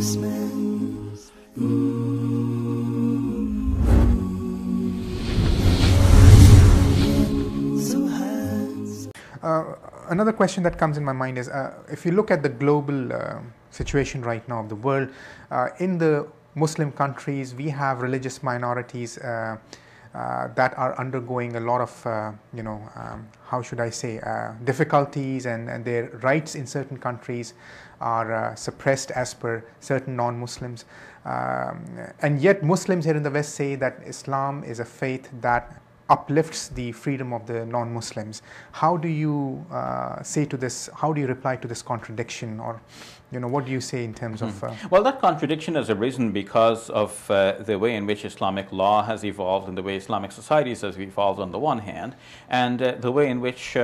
Another question that comes in my mind is, if you look at the global situation right now of the world, in the Muslim countries, we have religious minorities that are undergoing a lot of, how should I say, difficulties, and their rights in certain countries are suppressed as per certain non-Muslims. And yet Muslims here in the West say that Islam is a faith that uplifts the freedom of the non-Muslims. How do you say to this, how do you reply to this contradiction, or what do you say in terms of... Well, that contradiction has arisen because of the way in which Islamic law has evolved and the way Islamic societies has evolved on the one hand, and the way in which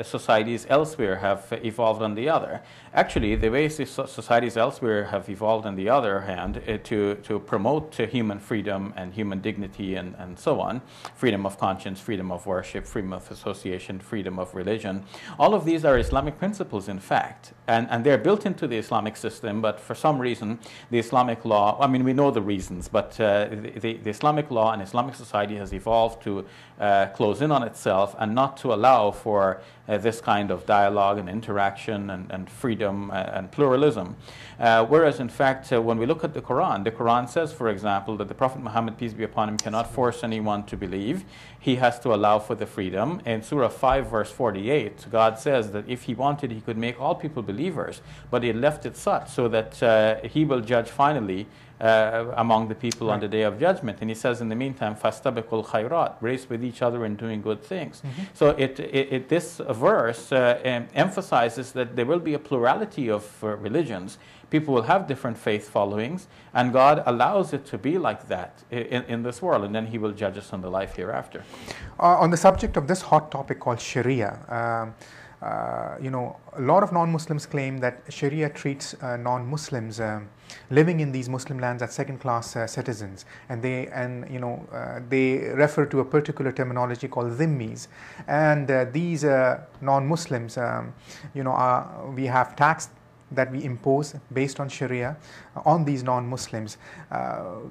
societies elsewhere have evolved on the other. Actually, the way societies elsewhere have evolved on the other hand to promote human freedom and human dignity and so on, freedom of conscience, freedom of worship, freedom of association, freedom of religion, all of these are Islamic principles in fact, and they're built into the Islamic system, but for some reason the Islamic law, I mean we know the reasons, but the Islamic law and Islamic society has evolved to close in on itself and not to allow for this kind of dialogue and interaction and freedom and pluralism. Whereas in fact when we look at the Quran says, for example, that the Prophet Muhammad, peace be upon him, cannot force anyone to believe. He has to allow for the freedom. In Surah 5 verse 48, God says that if he wanted, he could make all people believers, but he left it such so that he will judge finally among the people on the day of judgment. And he says in the meantime, فَاسْتَبِقُوا الْخَيْرَاتِ, race with each other in doing good things. So this verse emphasizes that there will be a plurality of religions. People will have different faith followings, and God allows it to be like that in this world, and then he will judge us on the life hereafter. On the subject of this hot topic called Sharia, a lot of non-Muslims claim that Sharia treats non-Muslims living in these Muslim lands as second-class citizens, and they refer to a particular terminology called dhimmis. And these non-Muslims, we have tax that we impose based on Sharia on these non-Muslims.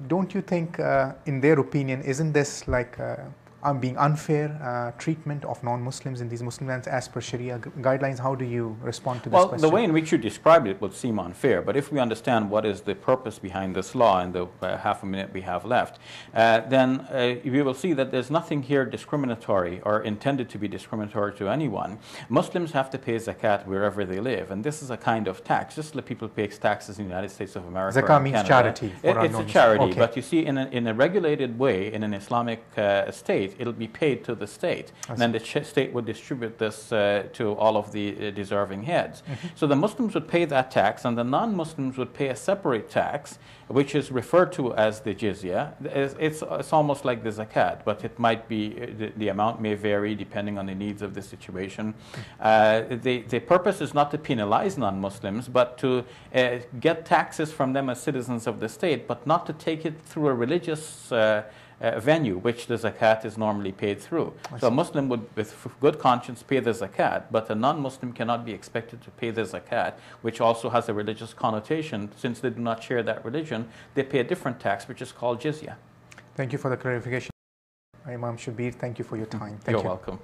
Don't you think, in their opinion, isn't this like being unfair treatment of non-Muslims in these Muslim lands as per Sharia guidelines? How do you respond to this question? Well, the way in which you described it would seem unfair, but if we understand what is the purpose behind this law in the half a minute we have left, then we will see that there's nothing here discriminatory or intended to be discriminatory to anyone. Muslims have to pay zakat wherever they live, and this is a kind of tax, just like people pay taxes in the United States of America. Zakat means charity. It's a charity, okay. But you see, in a regulated way, in an Islamic state, it'll be paid to the state, and then the state would distribute this to all of the deserving heads. So the Muslims would pay that tax, and the non-Muslims would pay a separate tax, which is referred to as the jizya. It's almost like the zakat, but it might be, the amount may vary depending on the needs of the situation. The purpose is not to penalize non-Muslims, but to get taxes from them as citizens of the state, but not to take it through a religious venue, which the zakat is normally paid through. So a Muslim would, with good conscience, pay the zakat, but a non-Muslim cannot be expected to pay the zakat, which also has a religious connotation. Since they do not share that religion, they pay a different tax, which is called jizya. Thank you for the clarification. Imam Shabir, thank you for your time. Thank you. You're welcome.